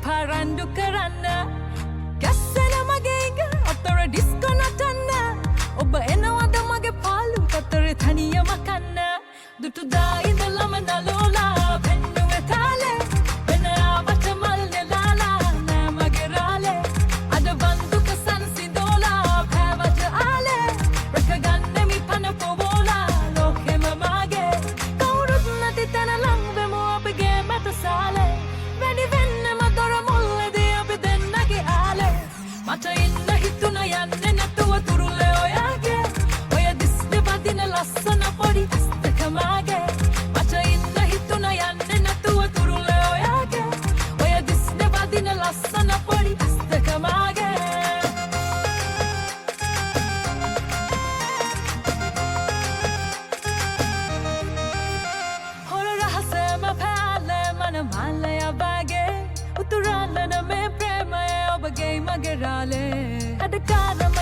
parandu karana kassana magega atara disco natanna ඔබ එනවද මගේ පාලු පතරේ තනියම කන්න දුටු දා ඉඳලම නලෝලා පෙන්නුවේ තාලේ වෙන ආවට මල් නෙලාලා නෑ මගේ රාලේ අද බන්දුක සංසිඳෝලා පැවත ආලේ රකගන්න මි පන පොවෝලා ලෝකෙම මාගේ කවුරුත් නැති තැන ලං වෙමු අපගේ මැත සාලේ වැඩි වෙන්නම දොර මුල්ලේදී අපි දෙන්නගේ ආලේ මට ඉන්න හිතුණ යන්නේ නැතුව තුරුලේ ඔයාගේ ඔය දිස්නේ වදින ලස්සන පොඩි අස්තකමාගේ මට ඉන්න හිතුණ යන්නේ නැතුව තුරුලේ ඔයාගේ ඔය දිස්නේ වදින ලස්සන පොඩි අස්තකමාගේ හොර රහසම පැලේ මන මාලය වගේ උතුරන්න මේ ප්‍රේමය ඔබගේ මගේ රාලේ අද කානම